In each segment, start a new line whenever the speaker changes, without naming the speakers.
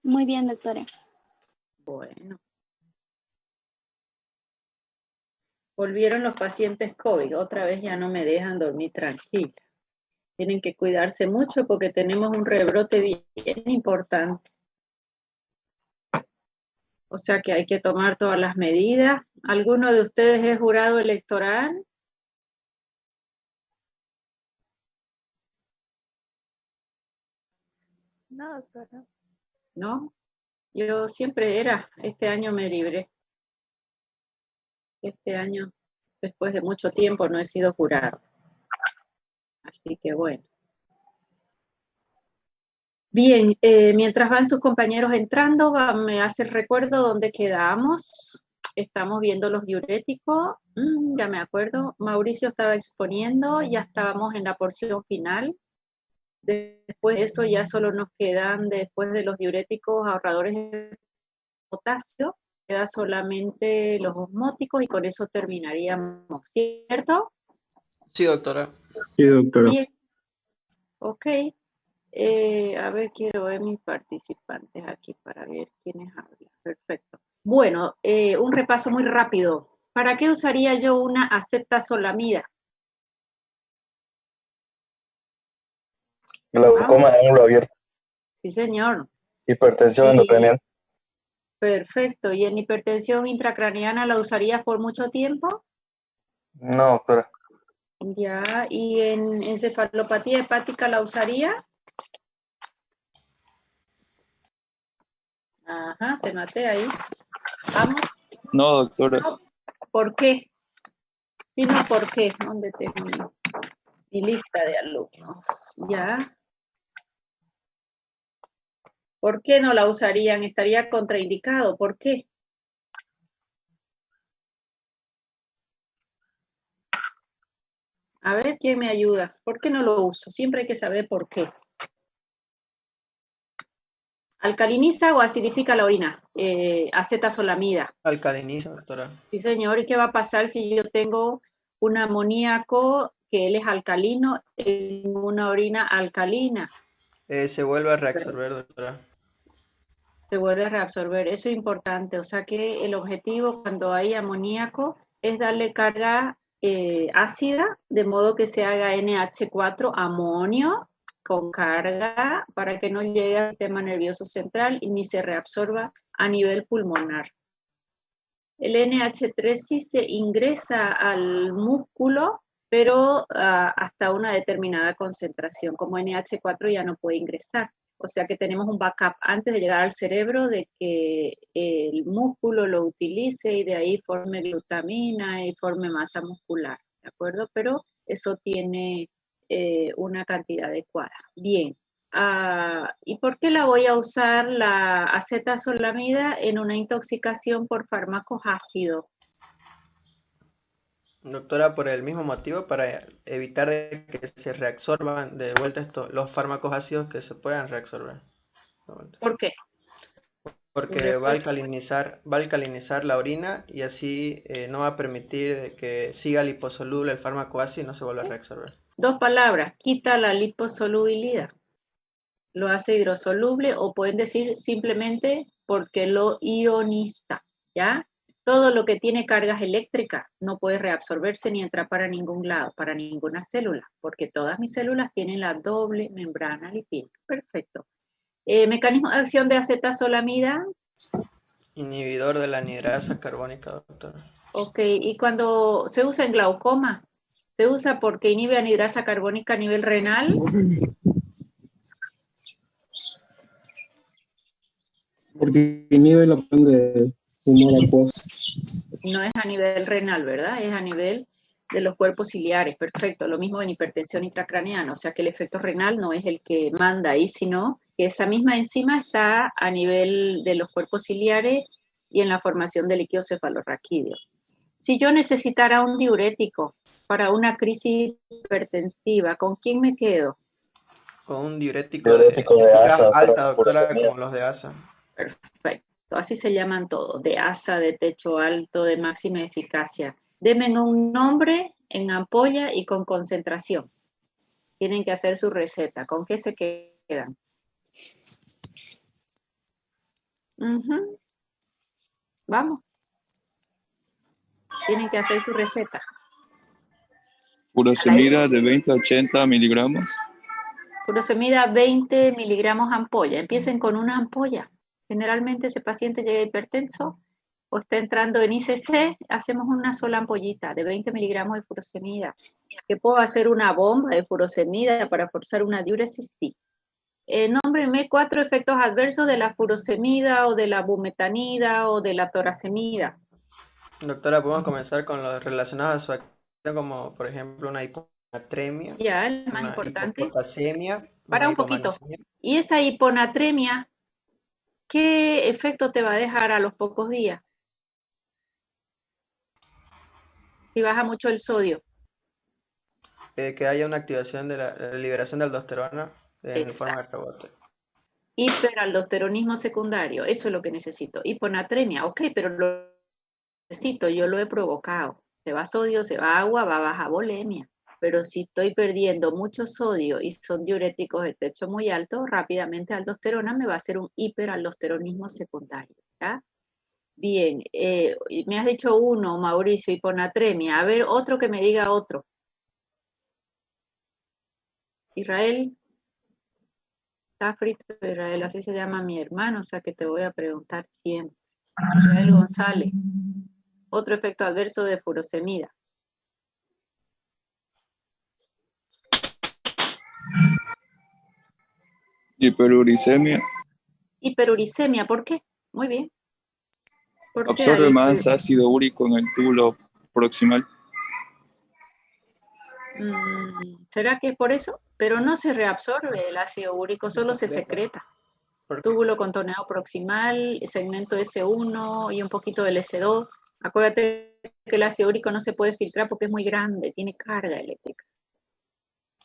Muy bien, doctora.
Bueno. Volvieron los pacientes COVID. Otra vez ya no me dejan dormir tranquila. Tienen que cuidarse mucho porque tenemos un rebrote bien importante. O sea que hay que tomar todas las medidas. ¿Alguno de ustedes es jurado electoral?
No, doctora.
¿No? Yo siempre era. Este año me libré. Este año, después de mucho tiempo, no he sido jurado. Así que bueno. Bien, mientras van sus compañeros entrando, me hace el recuerdo dónde quedamos. Estamos viendo los diuréticos. Ya me acuerdo. Mauricio estaba exponiendo, ya estábamos en la porción final. Después de eso ya solo nos quedan, después de los diuréticos ahorradores de potasio, queda solamente los osmóticos y con eso terminaríamos, ¿cierto?
Sí, doctora.
Sí, doctora.
Bien. Ok. A ver, quiero ver mis participantes aquí para ver quiénes hablan. Perfecto. Bueno, un repaso muy rápido. ¿Para qué usaría yo una acetazolamida?
Glaucoma de ángulo abierto.
Sí, señor.
Hipertensión
Y-
endocranial.
Perfecto. ¿Y en hipertensión intracraneana la usarías por mucho tiempo?
No, doctora.
Ya. ¿Y en encefalopatía hepática la usaría? Ajá, te maté ahí. Vamos.
No, doctora.
No. ¿Por qué? Sí, no, ¿por qué? ¿Dónde tengo mi lista de alumnos? Ya. ¿Por qué no la usarían? Estaría contraindicado. ¿Por qué? A ver, ¿quién me ayuda? ¿Por qué no lo uso? Siempre hay que saber por qué. ¿Alcaliniza o acidifica la orina? Acetazolamida.
Alcaliniza, doctora.
Sí, señor. ¿Y qué va a pasar si yo tengo un amoníaco que él es alcalino en una orina alcalina?
Se vuelve a reabsorber, doctora.
Se vuelve a reabsorber. Eso es importante. O sea que el objetivo cuando hay amoníaco es darle carga ácida, de modo que se haga NH4 amonio con carga para que no llegue al sistema nervioso central y ni se reabsorba a nivel pulmonar. El NH3 sí se ingresa al músculo, pero hasta una determinada concentración. Como NH4 ya no puede ingresar. O sea que tenemos un backup antes de llegar al cerebro de que el músculo lo utilice y de ahí forme glutamina y forme masa muscular, ¿de acuerdo? Pero eso tiene una cantidad adecuada. Bien. ¿Y por qué la voy a usar la acetazolamida en una intoxicación por fármacos ácidos?
Doctora, por el mismo motivo, para evitar de que se reabsorban de vuelta los fármacos ácidos que se puedan reabsorber.
¿Por qué?
Porque va a alcalinizar la orina y así no va a permitir de que siga liposoluble el fármaco ácido y no se vuelva a reabsorber.
Dos palabras, quita la liposolubilidad. Lo hace hidrosoluble o pueden decir simplemente porque lo ioniza, ¿ya? Todo lo que tiene cargas eléctricas no puede reabsorberse ni entrar para ningún lado, para ninguna célula, porque todas mis células tienen la doble membrana lipídica. Perfecto. Mecanismo de acción de acetazolamida.
Inhibidor de la anhidrasa carbónica, doctora.
Ok, y cuando se usa en glaucoma, ¿se usa porque inhibe anhidrasa carbónica a nivel renal?
Porque inhibe la función de humor acuoso.
No es a nivel renal, ¿verdad? Es a nivel de los cuerpos ciliares, perfecto. Lo mismo en hipertensión intracraneana, o sea que el efecto renal no es el que manda ahí, sino que esa misma enzima está a nivel de los cuerpos ciliares y en la formación de líquido cefalorraquídeo. Si yo necesitara un diurético para una crisis hipertensiva, ¿con quién me quedo?
Con un diurético
Diurético de
gas
asa, doctora,
alta, doctora,
furosemida.
como los de ASA.
Perfecto, así se llaman todos, de asa, de techo alto, de máxima eficacia. Denme un nombre en ampolla y con concentración. Tienen que hacer su receta. ¿Con qué se quedan? Ujú. Vamos, tienen que hacer su receta.
Furosemida de 20 a 80 miligramos.
Furosemida 20 miligramos ampolla. Empiecen con una ampolla. Generalmente ese paciente llega hipertenso o está entrando en ICC, hacemos una sola ampollita de 20 miligramos de furosemida. ¿Que puedo hacer una bomba de furosemida para forzar una diuresis? Sí. Nómbreme 4 efectos adversos de la furosemida o de la bumetanida o de la toracemida.
Doctora, podemos comenzar con los relacionados a su acción, como por ejemplo una hiponatremia,
Ya, el más
una
importante.
hipopotasemia,
Para
una
un poquito.
hipomagnesemia.
¿Y esa hiponatremia, qué efecto te va a dejar a los pocos días? Si baja mucho el sodio.
Que haya una activación de la liberación de aldosterona en
Exacto.
forma de rebote.
Hiperaldosteronismo secundario, eso es lo que necesito. Hiponatremia, ok, pero lo necesito, yo lo he provocado. Se va sodio, se va agua, va a baja volemia. Pero si estoy perdiendo mucho sodio y son diuréticos de techo muy alto, rápidamente aldosterona me va a hacer un hiperaldosteronismo secundario. ¿Ya? Bien, me has dicho uno, Mauricio, hiponatremia. A ver, otro que me diga otro. Israel. Está frito, Israel, así se llama mi hermano, o sea que te voy a preguntar siempre. Israel González. Otro efecto adverso de furosemida.
Hiperuricemia.
Hiperuricemia, ¿por qué? Muy bien. ¿Por qué
Absorbe
hay
más ácido úrico en el túbulo proximal.
¿Será que es por eso? Pero no se reabsorbe el ácido úrico, solo se secreta.
¿Por qué?
Túbulo contorneado proximal, segmento S1 y un poquito del S2. Acuérdate que el ácido úrico no se puede filtrar porque es muy grande, tiene carga eléctrica.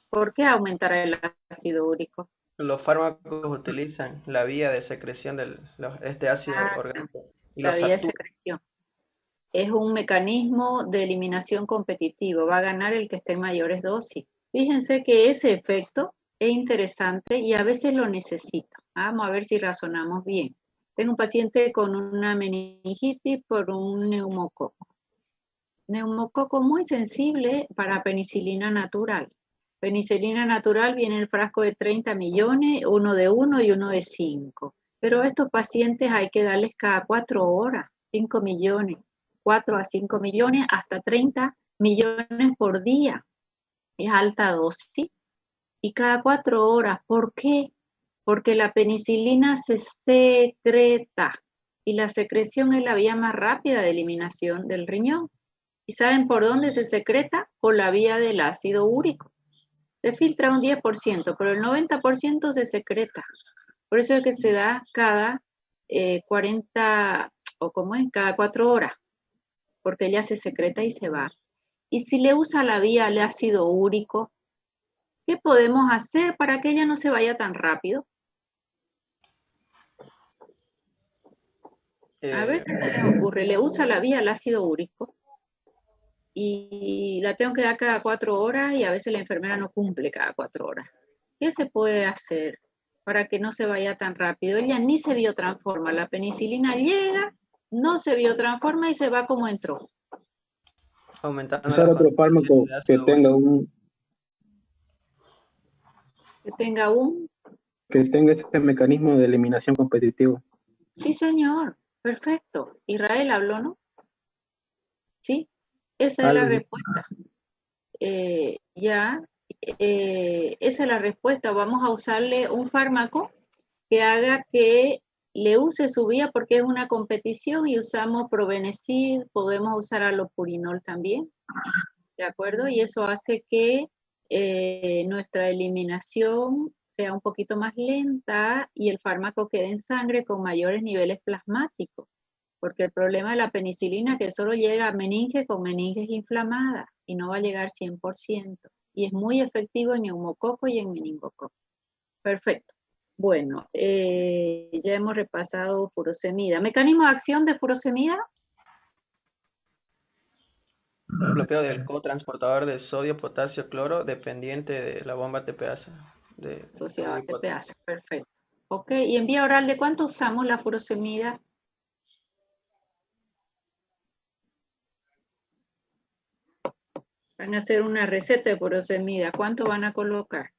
¿Por qué aumentar el ácido úrico?
Los fármacos utilizan la vía de secreción de este ácido orgánico y
La
los
vía de
saturan.
secreción. Es un mecanismo de eliminación competitivo. Va a ganar el que esté en mayores dosis. Fíjense que ese efecto es interesante y a veces lo necesito. Vamos a ver si razonamos bien. Tengo un paciente con una meningitis por un neumococo. Neumococo muy sensible para penicilina natural. Penicilina natural viene en el frasco de 30 millones, uno de 1 y uno de 5. Pero a estos pacientes hay que darles cada 4 horas, 5 millones, 4 a 5 millones, hasta 30 millones por día. Es alta dosis. Y cada 4 horas. ¿Por qué? Porque la penicilina se secreta y la secreción es la vía más rápida de eliminación del riñón. ¿Y saben por dónde se secreta? Por la vía del ácido úrico. Se filtra un 10%, pero el 90% se secreta. Por eso es que se da cada 40, o como es, cada 4 horas, porque ella se secreta y se va. Y si le usa la vía al ácido úrico, ¿qué podemos hacer para que ella no se vaya tan rápido? A ver qué se les ocurre. Le usa la vía al ácido úrico y la tengo que dar cada 4 horas y a veces la enfermera no cumple cada 4 horas. ¿Qué se puede hacer para que no se vaya tan rápido? Ella ni se biotransforma. La penicilina llega, no se biotransforma y se va como entró.
Aumentando
Usar
la
otro
concentración
fármaco
de
que
ácido
tenga
úrico.
Que tenga un...
que tenga ese mecanismo de eliminación competitivo.
Sí, señor. Perfecto. Israel habló, ¿no? Sí. Esa es la
Algo.
respuesta. Esa es la respuesta. Vamos a usarle un fármaco que haga que le use su vía porque es una competición y usamos probenecid, podemos usar alopurinol también, ¿de acuerdo? Y eso hace que nuestra eliminación sea un poquito más lenta y el fármaco quede en sangre con mayores niveles plasmáticos. Porque el problema de la penicilina es que solo llega a meninges con meninges inflamadas y no va a llegar 100%. Y es muy efectivo en neumococo y en meningococo. Perfecto. Bueno, ya hemos repasado furosemida. ¿Mecanismo de acción de furosemida?
Bloqueo del cotransportador de sodio, potasio, cloro, dependiente de la bomba TPase.
Asociado a TPase. Perfecto. Ok, y en vía oral, ¿de cuánto usamos la furosemida? Van a hacer una receta de furosemida. ¿Cuánto van a colocar?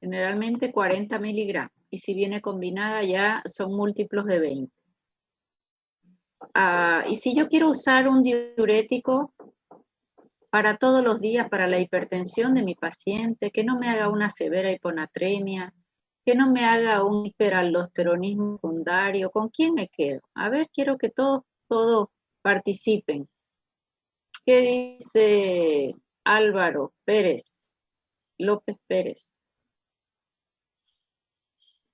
Generalmente 40 miligramos. Y si viene combinada ya son múltiplos de 20. Y si yo quiero usar un diurético para todos los días, para la hipertensión de mi paciente, que no me haga una severa hiponatremia, que no me haga un hiperaldosteronismo secundario, ¿con quién me quedo? A ver, quiero que todos participen. ¿Qué dice Álvaro Pérez, López Pérez?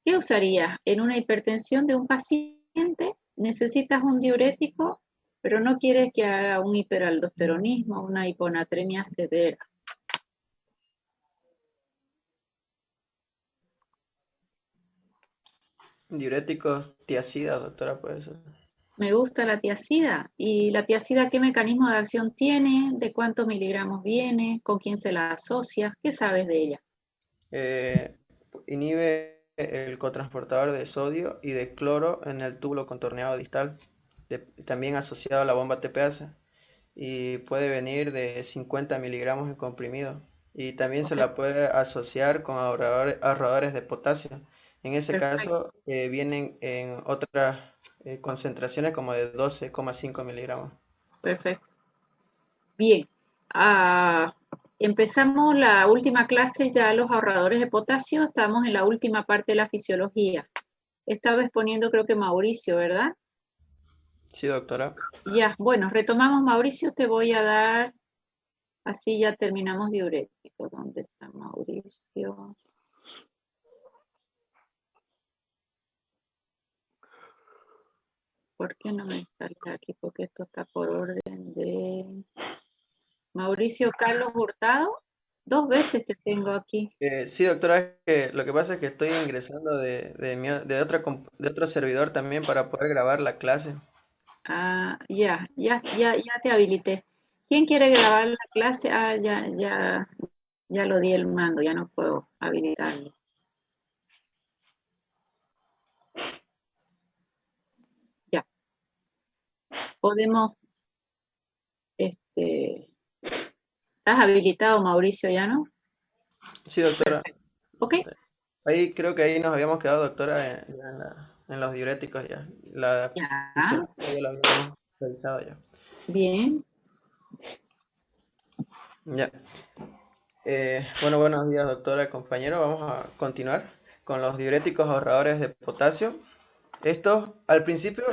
¿Qué usarías en una hipertensión de un paciente? Necesitas un diurético, pero no quieres que haga un hiperaldosteronismo, una hiponatremia severa.
Diuréticos, tiazida, doctora, por eso.
Me gusta la tiazida. ¿Y la tiazida qué mecanismo de acción tiene? ¿De cuántos miligramos viene? ¿Con quién se la asocia? ¿Qué sabes de ella?
Inhibe el cotransportador de sodio y de cloro en el túbulo contorneado distal, también asociado a la bomba TPasa, y puede venir de 50 miligramos en comprimido. Y también se la puede asociar con ahorradores de potasio. En ese
Perfecto.
caso, vienen en otras concentraciones como de 12,5 miligramos.
Perfecto. Bien. Empezamos la última clase ya los ahorradores de potasio. Estamos en la última parte de la fisiología. Estaba exponiendo creo que Mauricio, ¿verdad?
Sí, doctora.
Ya, bueno, retomamos Mauricio, te voy a dar, así ya terminamos diurético. ¿Dónde está Mauricio? ¿Por qué no me sale aquí? Porque esto está por orden de Mauricio Carlos Hurtado. 2 veces te tengo aquí.
Sí, doctora, es que lo que pasa es que estoy ingresando de otro servidor también para poder grabar la clase.
Ya te habilité. ¿Quién quiere grabar la clase? Ya lo di el mando, ya no puedo habilitarlo. Ya, podemos, ¿estás habilitado, Mauricio, ya no?
Sí, doctora.
Ok,
Ahí creo que ahí nos habíamos quedado, doctora, ya en los diuréticos ya. La
ya,
fisiología ya la habíamos revisado ya.
bien.
Ya. Bueno, buenos días, doctora, compañero. Vamos a continuar con los diuréticos ahorradores de potasio. Estos, al principio,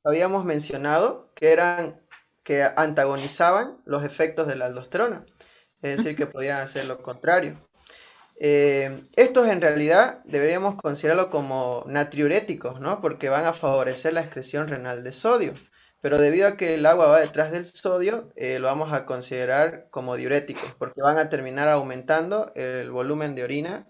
habíamos mencionado que antagonizaban los efectos de la aldosterona, es decir, que podían hacer lo contrario. Estos en realidad deberíamos considerarlo como natriuréticos, ¿no? Porque van a favorecer la excreción renal de sodio. Pero debido a que el agua va detrás del sodio, lo vamos a considerar como diuréticos, porque van a terminar aumentando el volumen de orina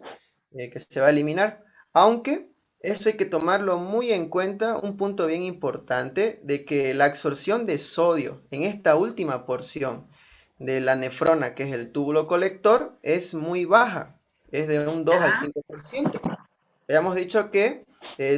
que se va a eliminar. Aunque eso hay que tomarlo muy en cuenta, un punto bien importante, de que la absorción de sodio en esta última porción de la nefrona, que es el túbulo colector, es muy baja, es de un 2 al 5%. Habíamos dicho que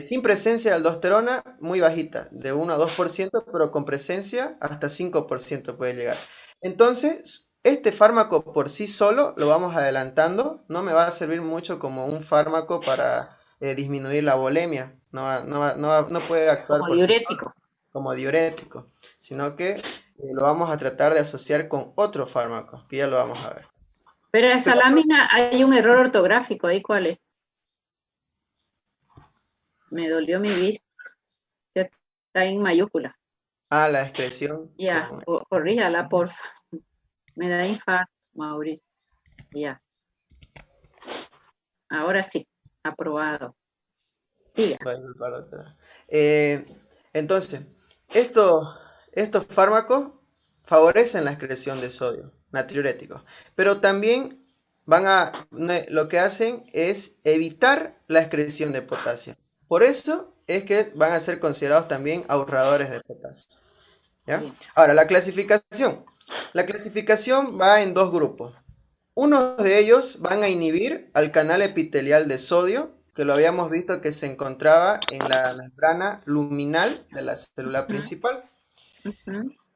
sin presencia de aldosterona, muy bajita, de 1 a 2%, pero con presencia hasta 5% puede llegar. Entonces, este fármaco por sí solo, lo vamos adelantando, no me va a servir mucho como un fármaco para disminuir la volemia, no puede actuar
Como
por sí solo
diurético.
como diurético, sino que lo vamos a tratar de asociar con otro fármaco, que ya lo vamos a ver.
Pero esa lámina hay un error ortográfico ahí, ¿cuál es? Me dolió mi vista. Ya está en mayúscula.
La excreción.
Ya, corríjala, porfa. Me da infarto, Mauricio. Ya. Ahora sí, aprobado. Siga.
Entonces, estos fármacos favorecen la excreción de sodio, natriuréticos, pero también lo que hacen es evitar la excreción de potasio. Por eso es que van a ser considerados también ahorradores de potasio. ¿Ya? Ahora, la clasificación. La clasificación va en dos grupos. Unos de ellos van a inhibir al canal epitelial de sodio, que lo habíamos visto que se encontraba en la membrana luminal de la célula principal,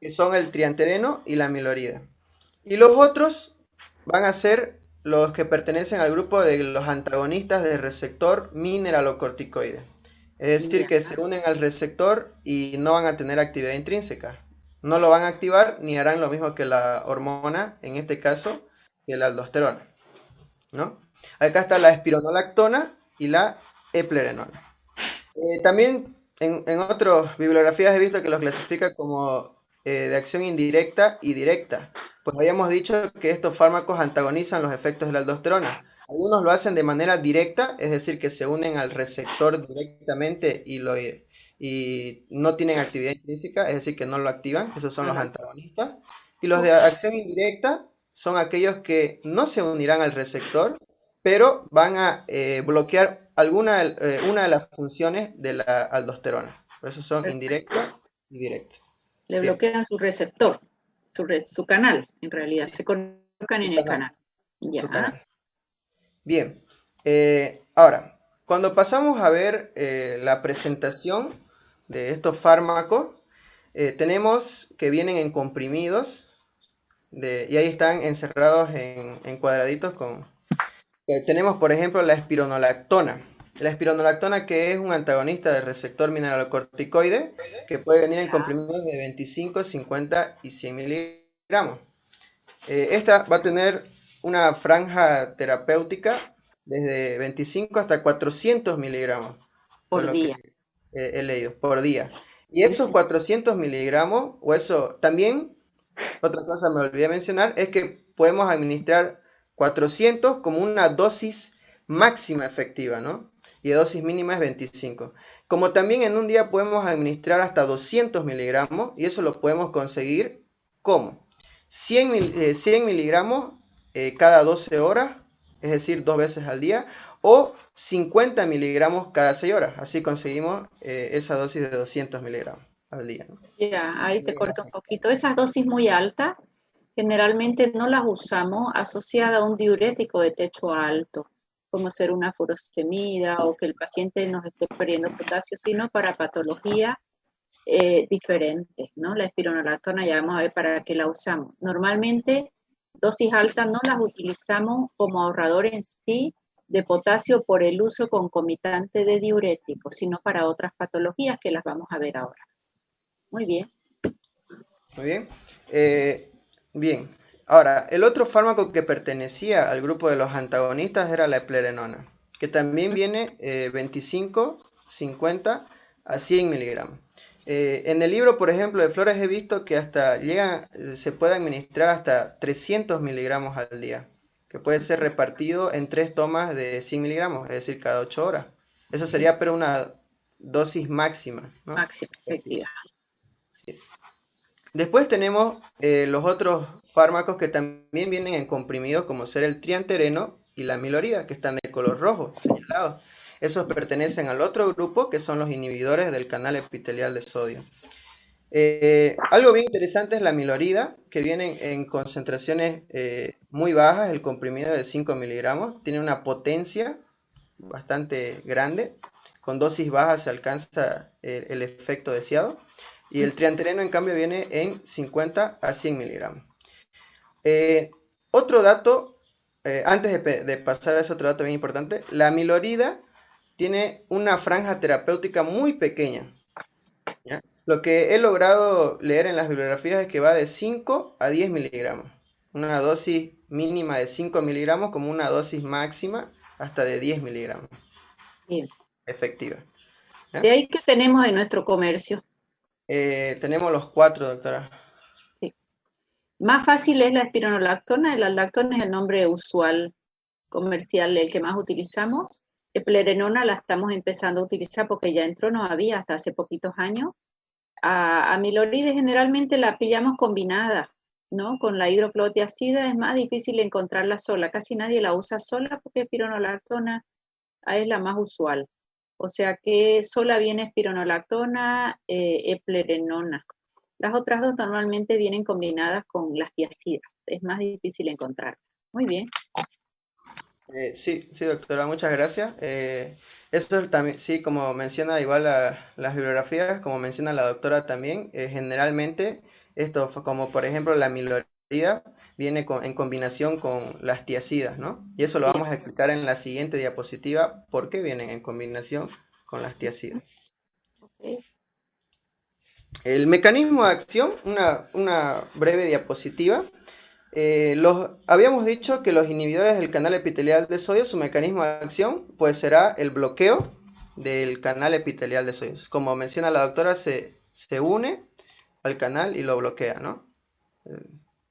que son el triantereno y la milorida. Y los otros van a ser los que pertenecen al grupo de los antagonistas del receptor mineralocorticoide. Es decir, que se unen al receptor y no van a tener actividad intrínseca. No lo van a activar ni harán lo mismo que la hormona, en este caso, que la aldosterona, ¿no? Acá está la espironolactona y la eplerenona. También en otras bibliografías he visto que los clasifica como de acción indirecta y directa. Pues habíamos dicho que estos fármacos antagonizan los efectos de la aldosterona. Algunos lo hacen de manera directa, es decir, que se unen al receptor directamente y no tienen actividad intrínseca, es decir, que no lo activan. Esos son los antagonistas. Y los de acción indirecta son aquellos que no se unirán al receptor, pero van a bloquear una de las funciones de la aldosterona. Por eso son indirecta y directa.
Le
Bien.
bloquean su receptor, su canal, en realidad. Se colocan en el canal.
Su
Ya.
canal. Bien. Ahora, cuando pasamos a ver la presentación de estos fármacos, tenemos que vienen en comprimidos y ahí están encerrados en cuadraditos tenemos, por ejemplo, la espironolactona. La espironolactona, que es un antagonista del receptor mineralocorticoide, que puede venir en comprimidos de 25, 50 y 100 miligramos. Esta va a tener una franja terapéutica desde 25 hasta 400 miligramos.
Por día.
He leído, por día. Y esos 400 miligramos, o eso también, otra cosa me olvidé mencionar, es que podemos administrar 400 como una dosis máxima efectiva, ¿no? Y de dosis mínima es 25. Como también en un día podemos administrar hasta 200 miligramos, y eso lo podemos conseguir ¿cómo? 100 miligramos cada 12 horas, es decir, 2 veces al día, o 50 miligramos cada 6 horas. Así conseguimos esa dosis de 200 miligramos al día, ¿no?
Ya, ahí te corto un poquito. Esas dosis muy altas generalmente no las usamos asociadas a un diurético de techo alto, como ser una furosemida o que el paciente nos esté perdiendo potasio, sino para patologías diferentes, ¿no? La espironolactona ya vamos a ver para qué la usamos. Normalmente dosis altas no las utilizamos como ahorrador en sí de potasio por el uso concomitante de diuréticos, sino para otras patologías que las vamos a ver ahora. Muy bien.
Muy bien. Bien. Ahora, el otro fármaco que pertenecía al grupo de los antagonistas era la eplerenona, que también viene 25, 50 a 100 miligramos. En el libro, por ejemplo, de Flores he visto que hasta se puede administrar hasta 300 miligramos al día, que puede ser repartido en 3 tomas de 100 miligramos, es decir, cada 8 horas. Eso sería pero una dosis máxima, ¿no?
Máxima, efectiva.
Después tenemos los otros fármacos que también vienen en comprimidos, como ser el triantereno y la milorida, que están de color rojo, señalados. Esos pertenecen al otro grupo, que son los inhibidores del canal epitelial de sodio. Algo bien interesante es la milorida, que viene en concentraciones muy bajas, el comprimido de 5 miligramos, tiene una potencia bastante grande, con dosis bajas se alcanza el efecto deseado. Y el triantereno, en cambio, viene en 50 a 100 miligramos. Otro dato, antes de pasar a ese otro dato bien importante, la milorida tiene una franja terapéutica muy pequeña, ¿ya? Lo que he logrado leer en las bibliografías es que va de 5 a 10 miligramos. Una dosis mínima de 5 miligramos como una dosis máxima hasta de 10 miligramos.
Bien.
Efectiva, ¿ya?
De ahí que tenemos en nuestro comercio.
Tenemos los 4, doctora.
Sí. Más fácil es la espironolactona. La lactona es el nombre usual comercial, el que más utilizamos. Eplerenona la estamos empezando a utilizar porque ya entró, no había hasta hace poquitos años. A miloride generalmente la pillamos combinada, ¿no? Con la hidroclorotiazida es más difícil encontrarla sola. Casi nadie la usa sola porque espironolactona es la más usual. O sea que sola viene espironolactona, eplerenona. Las otras dos normalmente vienen combinadas con las tiazidas. Es más difícil encontrar. Muy bien.
Sí, sí, doctora, muchas gracias. Esto es también, sí, como menciona igual las bibliografías, como menciona la doctora también, generalmente esto, como por ejemplo la milorida, viene en combinación con las tiacidas, ¿no? Y eso lo
Bien.
vamos a explicar en la siguiente diapositiva, por qué vienen en combinación con las tiacidas.
Ok.
El mecanismo de acción, una breve diapositiva. Habíamos dicho que los inhibidores del canal epitelial de sodio, su mecanismo de acción, pues será el bloqueo del canal epitelial de sodio. Como menciona la doctora, se une al canal y lo bloquea, ¿no?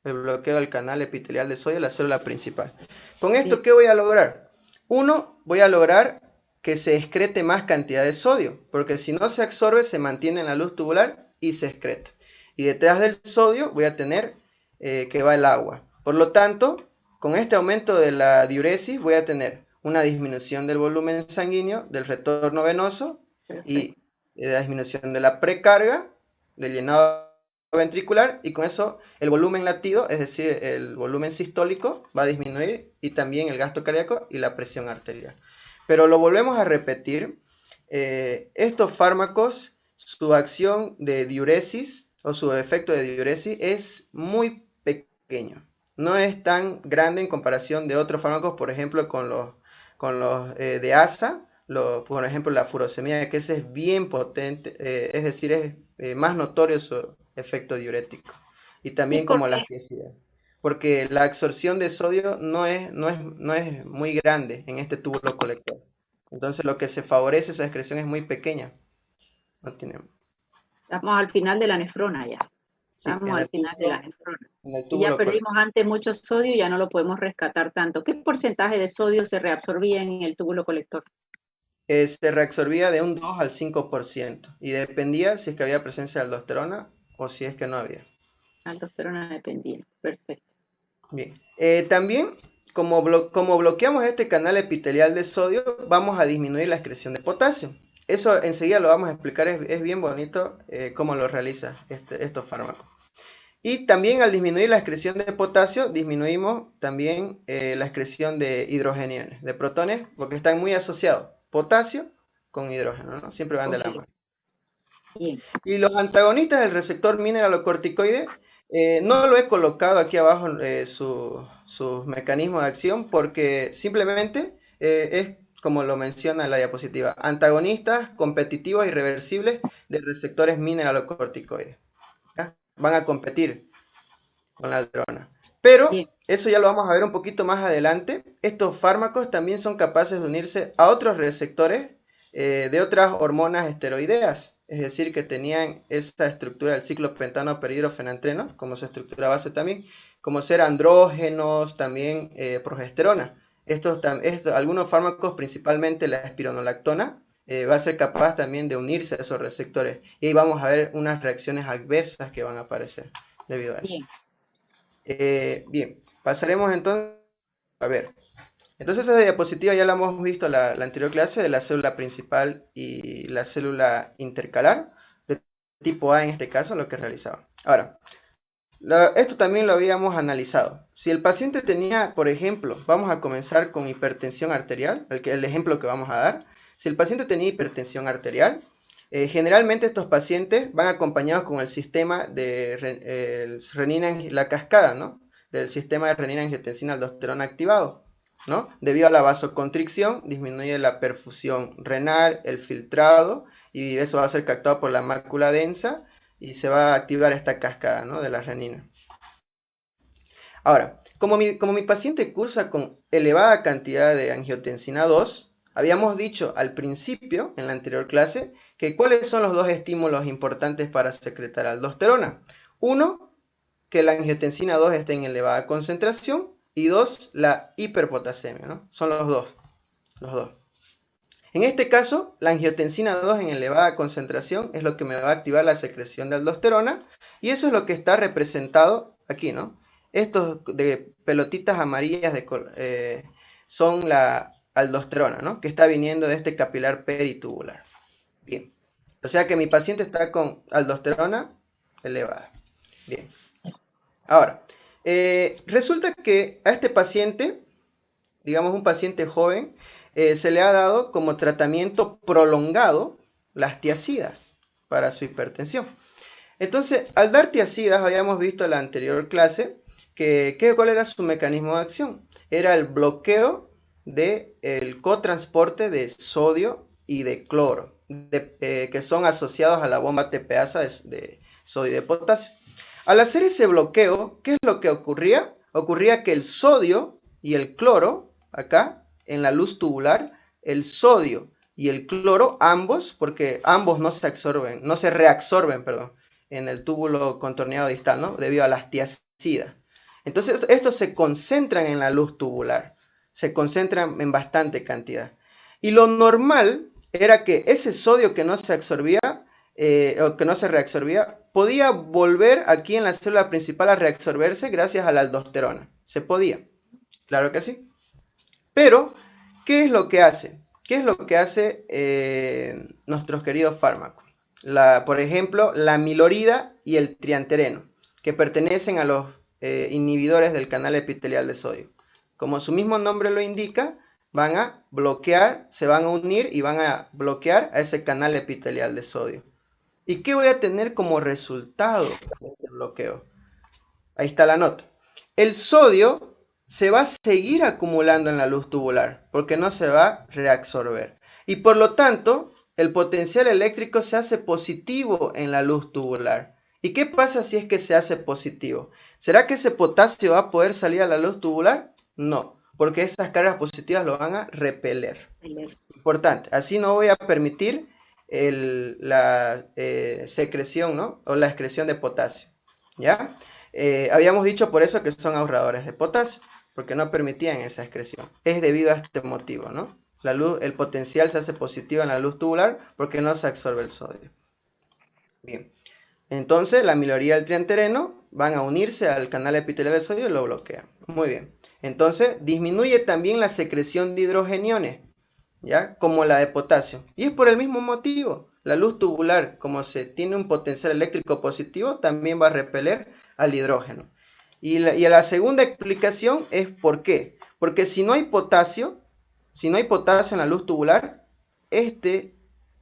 El bloqueo del canal epitelial de sodio, la célula principal. Con esto,
Bien.
¿qué voy a lograr? Uno, voy a lograr que se excrete más cantidad de sodio, porque si no se absorbe, se mantiene en la luz tubular y se excreta. Y detrás del sodio voy a tener que va el agua. Por lo tanto, con este aumento de la diuresis voy a tener una disminución del volumen sanguíneo, del retorno venoso y la disminución de la precarga, del llenado ventricular, y con eso el volumen latido, es decir, el volumen sistólico va a disminuir, y también el gasto cardíaco y la presión arterial. Pero lo volvemos a repetir, estos fármacos, su acción de diuresis o su efecto de diuresis es muy pequeño. No es tan grande en comparación de otros fármacos, por ejemplo, con los de ASA, por ejemplo, la furosemida, que ese es bien potente, es decir, es más notorio su efecto diurético. Y también
Sí,
como
porque
las tiacidas. Porque la absorción de sodio no es muy grande en este túbulo colector. Entonces lo que se favorece, esa excreción es muy pequeña. No tenemos.
estamos al final de la nefrona ya.
Sí,
Estamos al final de la nefrona.
en el
Y ya
túbulo colector.
perdimos antes mucho sodio y ya no lo podemos rescatar tanto. ¿Qué porcentaje de sodio se reabsorbía en el túbulo colector?
Se reabsorbía de un 2 al 5% y dependía si es que había presencia de aldosterona o si es que no había.
Aldosterona dependía. Perfecto.
Bien. También, como bloqueamos este canal epitelial de sodio, vamos a disminuir la excreción de potasio. Eso enseguida lo vamos a explicar, es bien bonito cómo lo realiza estos fármacos. Y también al disminuir la excreción de potasio, disminuimos también la excreción de hidrogeniones, de protones, porque están muy asociados, potasio con hidrógeno, ¿no? Siempre van de la mano.
Bien.
Y los antagonistas del receptor mineralocorticoide, no lo he colocado aquí abajo sus mecanismos de acción porque simplemente es como lo menciona en la diapositiva, antagonistas competitivos y reversibles de receptores mineralocorticoides. ¿Ya? Van a competir con la aldosterona. Pero
Bien.
eso ya lo vamos a ver un poquito más adelante. Estos fármacos también son capaces de unirse a otros receptores de otras hormonas esteroideas, es decir, que tenían esta estructura del ciclo pentano perhidrofenantreno, como su estructura base también, como ser andrógenos, también progesterona. Algunos fármacos, principalmente la espironolactona, va a ser capaz también de unirse a esos receptores. Y ahí vamos a ver unas reacciones adversas que van a aparecer debido a eso. Bien, pasaremos entonces a ver. Entonces esa diapositiva ya la hemos visto la anterior clase de la célula principal y la célula intercalar, de tipo A en este caso, lo que realizaba. Ahora, esto también lo habíamos analizado. Si el paciente tenía, por ejemplo, vamos a comenzar con hipertensión arterial, el ejemplo que vamos a dar. Si el paciente tenía hipertensión arterial, generalmente estos pacientes van acompañados con el sistema de renina, la cascada, ¿no? Del sistema de renina-angiotensina-aldosterona activado, ¿no? Debido a la vasoconstricción, disminuye la perfusión renal, el filtrado, y eso va a ser captado por la mácula densa y se va a activar esta cascada, ¿no? De la renina. Ahora, como mi paciente cursa con elevada cantidad de angiotensina 2, habíamos dicho al principio, en la anterior clase, que cuáles son los dos estímulos importantes para secretar aldosterona. Uno, que la angiotensina 2 esté en elevada concentración, y dos, la hiperpotasemia, ¿no? Son los dos. En este caso, la angiotensina 2 en elevada concentración es lo que me va a activar la secreción de aldosterona, y eso es lo que está representado aquí, ¿no? Estos de pelotitas amarillas son la aldosterona, ¿no? Que está viniendo de este capilar peritubular. Bien. O sea que mi paciente está con aldosterona elevada. Bien. Ahora, Resulta que a este paciente, digamos un paciente joven, se le ha dado como tratamiento prolongado las tiazidas para su hipertensión. Entonces, al dar tiazidas, habíamos visto en la anterior clase cuál era su mecanismo de acción. Era el bloqueo del cotransporte de sodio y de cloro, que son asociados a la bomba TPasa de sodio y de potasio. Al hacer ese bloqueo, ¿qué es lo que ocurría? Ocurría que el sodio y el cloro, acá, en la luz tubular, el sodio y el cloro, ambos, porque ambos no se reabsorben, perdón, en el túbulo contorneado distal, ¿no? Debido a las tiazidas. Entonces, estos se concentran en la luz tubular, se concentran en bastante cantidad. Y lo normal era que ese sodio que no se absorbía, o que no se reabsorbía, podía volver aquí en la célula principal a reabsorberse gracias a la aldosterona. Se podía, claro que sí. Pero, ¿qué es lo que hace? ¿Qué es lo que hace nuestros queridos fármacos? Por ejemplo, la amilorida y el triantereno, que pertenecen a los inhibidores del canal epitelial de sodio. Como su mismo nombre lo indica, van a bloquear, se van a unir y van a bloquear a ese canal epitelial de sodio. ¿Y qué voy a tener como resultado de este bloqueo? Ahí está la nota. El sodio se va a seguir acumulando en la luz tubular porque no se va a reabsorber. Y por lo tanto, el potencial eléctrico se hace positivo en la luz tubular. ¿Y qué pasa si es que se hace positivo? ¿Será que ese potasio va a poder salir a la luz tubular? No, porque esas cargas positivas lo van a repeler. Importante, así no voy a permitir la secreción, ¿no? O la excreción de potasio. ¿Ya? Habíamos dicho por eso que son ahorradores de potasio, porque no permitían esa excreción. Es debido a este motivo, ¿no? El potencial se hace positivo en la luz tubular porque no se absorbe el sodio. Bien. Entonces, la amilorida y el triantereno van a unirse al canal epitelial del sodio y lo bloquean. Muy bien. Entonces, disminuye también la secreción de hidrogeniones, ¿ya? Como la de potasio. Y es por el mismo motivo. La luz tubular, como se tiene un potencial eléctrico positivo, también va a repeler al hidrógeno. Y la segunda explicación es ¿por qué? Porque si no hay potasio en la luz tubular, este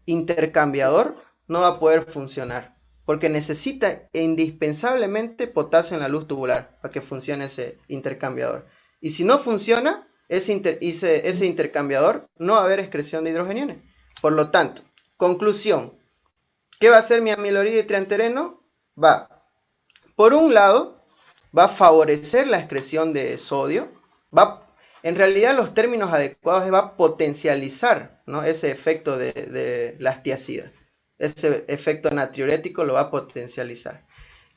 intercambiador no va a poder funcionar. Porque necesita indispensablemente potasio en la luz tubular para que funcione ese intercambiador. Y si no funciona ese intercambiador, no va a haber excreción de hidrogeniones. Por lo tanto, conclusión, ¿qué va a hacer mi amilorida y triantereno? Por un lado, va a favorecer la excreción de sodio, en realidad los términos adecuados va a potencializar, ¿no? Ese efecto de las tiazidas. Ese efecto natriurético lo va a potencializar.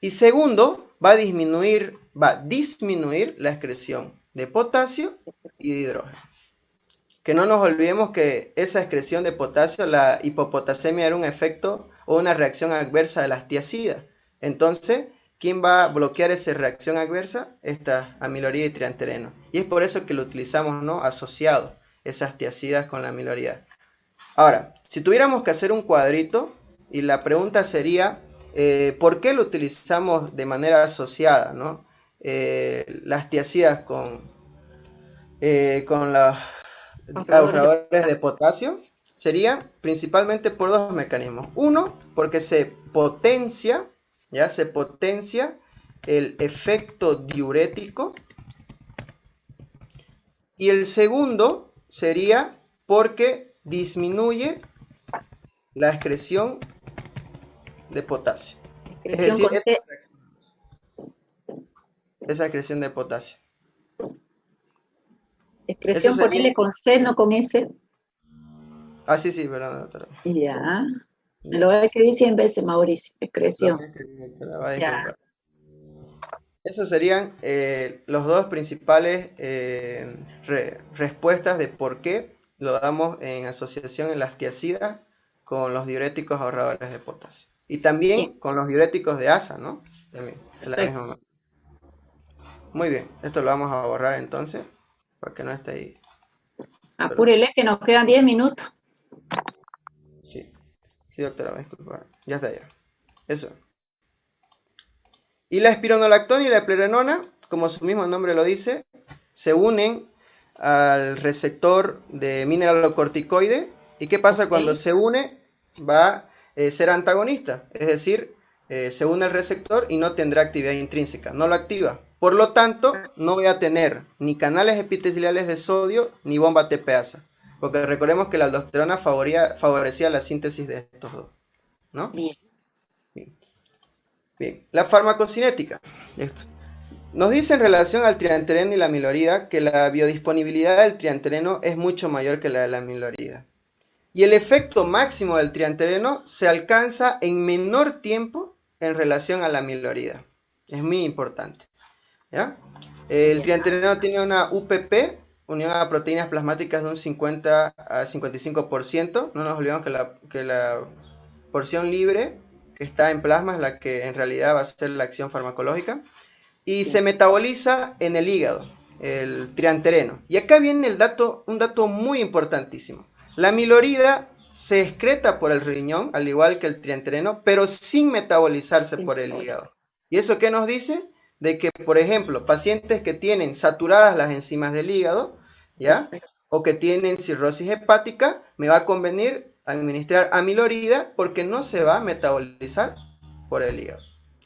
Y segundo, va a disminuir la excreción de potasio y de hidrógeno. Que no nos olvidemos que esa excreción de potasio, la hipopotasemia, era un efecto o una reacción adversa de las tiazidas. Entonces, ¿quién va a bloquear esa reacción adversa? Esta amilorida y triantereno. Y es por eso que lo utilizamos, ¿no? Asociado, esas tiazidas con la amilorida. Ahora, si tuviéramos que hacer un cuadrito, y la pregunta sería, ¿por qué lo utilizamos de manera asociada, ¿no? Las tiazidas con los ahorradores de potasio? Sería principalmente por dos mecanismos. Uno, porque se potencia el efecto diurético. Y el segundo sería porque disminuye la excreción de potasio. Es decir, esa excreción de potasio.
Excreción,
Eso sería...
ponerle con C, no con S.
Ah, sí, perdón, doctora.
Ya. Lo voy a escribir 100 veces, Mauricio. Excreción.
Lo voy a escribir, doctora, va a disculpar. Esos serían los dos principales respuestas de por qué lo damos en asociación en las tiazidas con los diuréticos ahorradores de potasio. Y también con los diuréticos de asa, ¿no? También, de la misma manera. Muy bien, esto lo vamos a borrar entonces, para que no esté ahí.
Apúrele que nos quedan 10 minutos.
Sí, doctora, me disculpa. Ya está ya. Eso. Y la espironolactona y la eplerenona como su mismo nombre lo dice, se unen al receptor de mineralocorticoide. ¿Y qué pasa cuando se une? Va a ser antagonista, es decir, se une al receptor y no tendrá actividad intrínseca, no lo activa. Por lo tanto, no voy a tener ni canales epiteliales de sodio ni bomba TPasa, porque recordemos que la aldosterona favorecía la síntesis de estos dos, ¿no?
Bien.
Bien. La farmacocinética. Esto. Nos dice en relación al triantereno y la amilorida que la biodisponibilidad del triantereno es mucho mayor que la de la amilorida. Y el efecto máximo del triantereno se alcanza en menor tiempo en relación a la amilorida. Es muy importante, ¿ya? El triantereno tiene una UPP, unión a proteínas plasmáticas, de un 50 a 55%. No nos olvidemos que la porción libre que está en plasma es la que en realidad va a ser la acción farmacológica. Y se metaboliza en el hígado, el triantereno. Y acá viene un dato muy importantísimo. La amilorida se excreta por el riñón, al igual que el triantereno, pero sin metabolizarse por el hígado. ¿Y eso qué nos dice? De que, por ejemplo, pacientes que tienen saturadas las enzimas del hígado, ¿ya? O que tienen cirrosis hepática, me va a convenir administrar amilorida porque no se va a metabolizar por el hígado,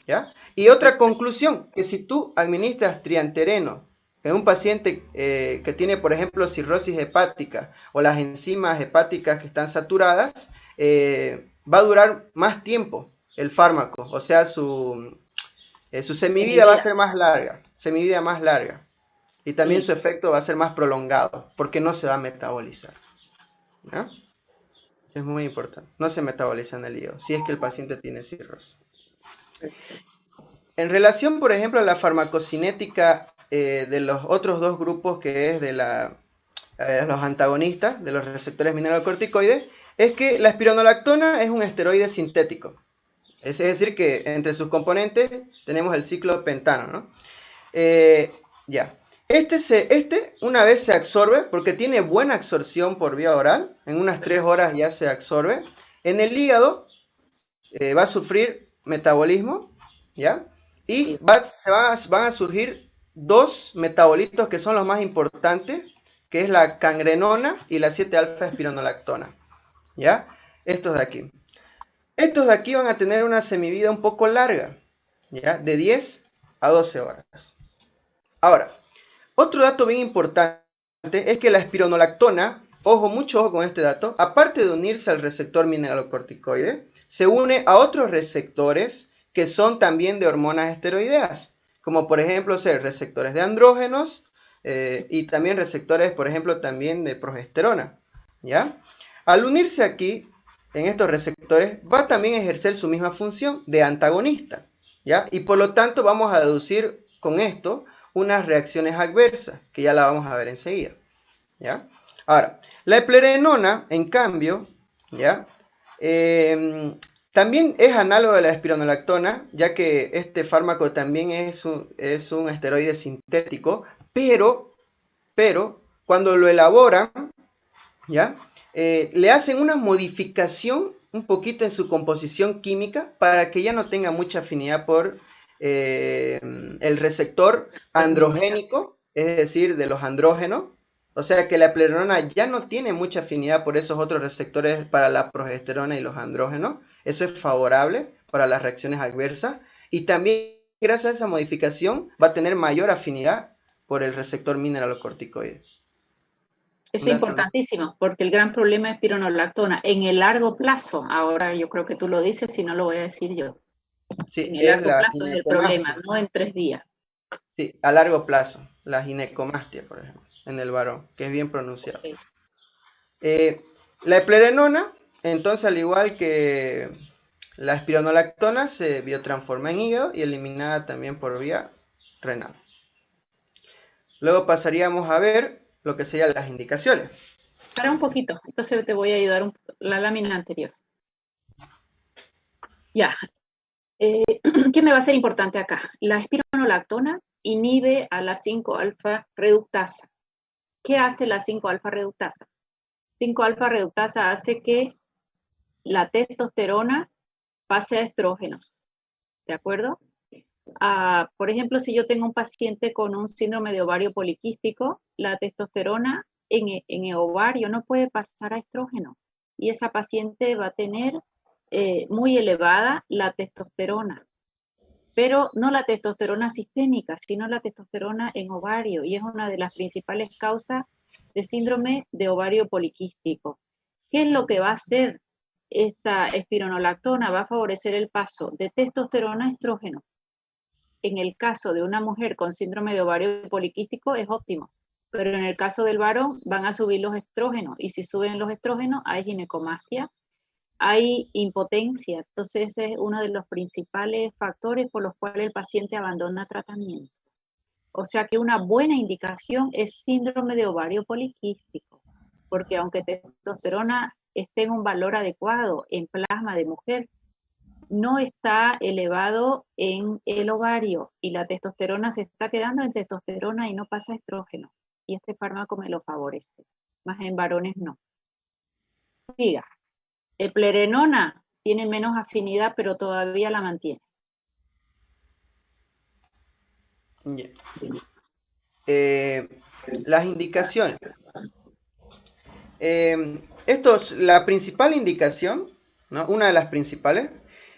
¿ya? Y otra conclusión, que si tú administras triantereno en un paciente que tiene, por ejemplo, cirrosis hepática o las enzimas hepáticas que están saturadas, va a durar más tiempo el fármaco, o sea, su semivida va a ser más larga, y también su efecto va a ser más prolongado, porque no se va a metabolizar, ¿no? Es muy importante, no se metaboliza en el hígado, si es que el paciente tiene cirrosis. En relación, por ejemplo, a la farmacocinética de los otros dos grupos, que es de los antagonistas de los receptores mineralocorticoides, es que la espironolactona es un esteroide sintético. Es decir, que entre sus componentes tenemos el ciclopentano, ¿no? Ya. Este una vez se absorbe, porque tiene buena absorción por vía oral, en unas 3 horas ya se absorbe. En el hígado va a sufrir metabolismo, ¿ya? Y van a surgir dos metabolitos que son los más importantes, que es la cangrenona y la 7-alfa-espironolactona, ¿ya? Estos de aquí. Estos de aquí van a tener una semivida un poco larga, ¿ya? De 10 a 12 horas. Ahora, otro dato bien importante es que la espironolactona, mucho ojo con este dato, aparte de unirse al receptor mineralocorticoide, se une a otros receptores que son también de hormonas esteroideas, como por ejemplo ser receptores de andrógenos y también receptores, por ejemplo, también de progesterona, ¿ya? Al unirse aquí, en estos receptores, va a también ejercer su misma función de antagonista, ¿ya? Y por lo tanto vamos a deducir con esto unas reacciones adversas, que ya la vamos a ver enseguida, ¿ya? Ahora, la eplerenona, en cambio, ¿ya? También es análogo de la espironolactona, ya que este fármaco también es un esteroide sintético, pero cuando lo elaboran, ¿ya? Le hacen una modificación un poquito en su composición química para que ya no tenga mucha afinidad por el receptor androgénico, es decir, de los andrógenos. O sea que la eplerenona ya no tiene mucha afinidad por esos otros receptores para la progesterona y los andrógenos. Eso es favorable para las reacciones adversas. Y también, gracias a esa modificación, va a tener mayor afinidad por el receptor mineralocorticoide.
Eso es importantísimo, porque el gran problema es espironolactona en el largo plazo. Ahora yo creo que tú lo dices, si no lo voy a decir yo.
Sí,
en el largo plazo es el problema, no en 3 días.
Sí, a largo plazo, la ginecomastia, por ejemplo, en el varón, que es bien pronunciado.
Okay.
La eplerenona, entonces, al igual que la espironolactona, se biotransforma en hígado y eliminada también por vía renal. Luego pasaríamos a ver lo que serían las indicaciones.
Para un poquito, entonces te voy a ayudar la lámina anterior. Ya. ¿Qué me va a ser importante acá? La espironolactona inhibe a la 5-alfa reductasa. ¿Qué hace la 5-alfa reductasa? 5-alfa reductasa hace que la testosterona pase a estrógenos, ¿de acuerdo? por ejemplo, si yo tengo un paciente con un síndrome de ovario poliquístico, la testosterona en el ovario no puede pasar a estrógeno y esa paciente va a tener muy elevada la testosterona, pero no la testosterona sistémica, sino la testosterona en ovario, y es una de las principales causas de síndrome de ovario poliquístico. ¿Qué es lo que va a hacer esta espironolactona? Va a favorecer el paso de testosterona a estrógeno. En el caso de una mujer con síndrome de ovario poliquístico es óptimo, pero en el caso del varón van a subir los estrógenos, y si suben los estrógenos hay ginecomastia, hay impotencia. Entonces ese es uno de los principales factores por los cuales el paciente abandona tratamiento. O sea que una buena indicación es síndrome de ovario poliquístico, porque aunque testosterona esté en un valor adecuado en plasma de mujer, no está elevado en el ovario, y la testosterona se está quedando en testosterona y no pasa a estrógeno. Y este fármaco me lo favorece, más en varones no. Siga. Eplerenona tiene menos afinidad, pero todavía la mantiene.
Ya. Las indicaciones. La principal indicación, ¿no? Una de las principales,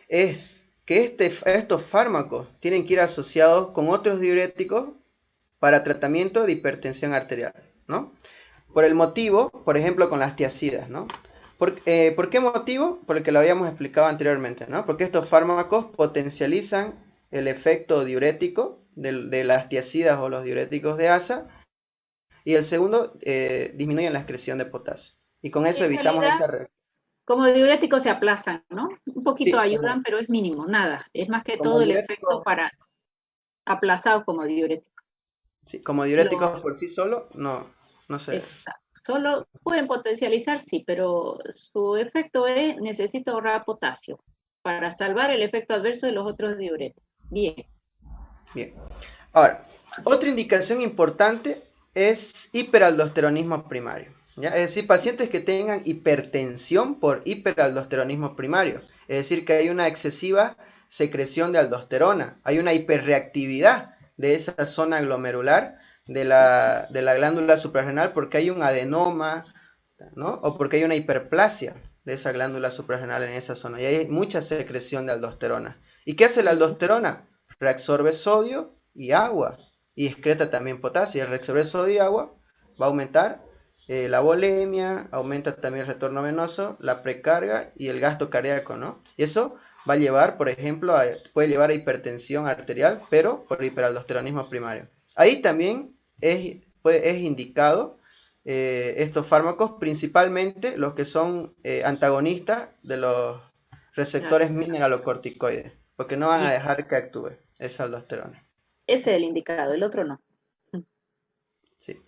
es que estos fármacos tienen que ir asociados con otros diuréticos para tratamiento de hipertensión arterial, ¿no? Por el motivo, por ejemplo, con las tiazidas, ¿no? ¿Por qué motivo? Por el que lo habíamos explicado anteriormente, ¿no? Porque estos fármacos potencializan el efecto diurético de las tiazidas o los diuréticos de asa, y el segundo, disminuyen la excreción de potasio. Y con eso evitamos esa reacción.
Como diuréticos se aplazan, ¿no? Un poquito
Sí,
ayudan, pero es mínimo, nada. Es más que
como
todo el
diurético,
efecto para aplazado como diurético.
sí, como diuréticos por sí solo, no se...
Exacto. Solo pueden potencializar, sí, pero su efecto es, necesita ahorrar potasio para salvar el efecto adverso de los otros diuréticos. Bien.
Bien. Ahora, otra indicación importante es hiperaldosteronismo primario, ¿ya? Es decir, pacientes que tengan hipertensión por hiperaldosteronismo primario. Es decir, que hay una excesiva secreción de aldosterona, hay una hiperreactividad de esa zona glomerular de la glándula suprarrenal, porque hay un adenoma, ¿no? O porque hay una hiperplasia de esa glándula suprarrenal en esa zona, y hay mucha secreción de aldosterona. ¿Y qué hace la aldosterona? Reabsorbe sodio y agua, y excreta también potasio. Y el reabsorber sodio y agua va a aumentar la volemia, aumenta también el retorno venoso, la precarga y el gasto cardíaco, ¿no? Y eso va a llevar, por ejemplo, puede llevar a hipertensión arterial, pero por hiperaldosteronismo primario. Ahí también es indicado estos fármacos, principalmente los que son antagonistas de los receptores mineralocorticoides, porque no van a dejar que actúe esa aldosterona.
Ese es el indicado, el otro no.
Sí.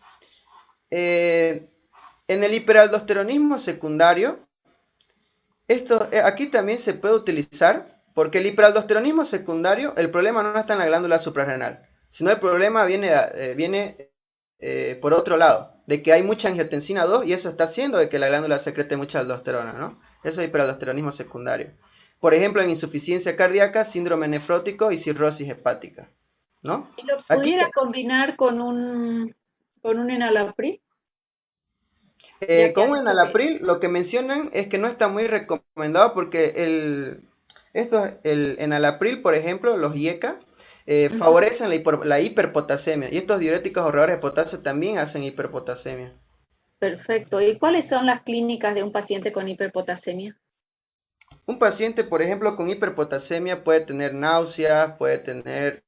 En el hiperaldosteronismo secundario, aquí también se puede utilizar, porque el hiperaldosteronismo secundario, el problema no está en la glándula suprarrenal, sino el problema viene por otro lado, de que hay mucha angiotensina 2 y eso está haciendo de que la glándula secrete mucha aldosterona, ¿no? Eso es hiperaldosteronismo secundario. Por ejemplo, en insuficiencia cardíaca, síndrome nefrótico y cirrosis hepática, ¿no?
¿Y lo pudiera combinar con un enalapril?
Con un enalapril, lo que mencionan es que no está muy recomendado, porque el enalapril, por ejemplo, los IECA, favorecen la hiperpotasemia, y estos diuréticos ahorradores de potasio también hacen hiperpotasemia.
Perfecto. ¿Y cuáles son las clínicas de un paciente con hiperpotasemia?
Un paciente, por ejemplo, con hiperpotasemia puede tener náuseas, puede tener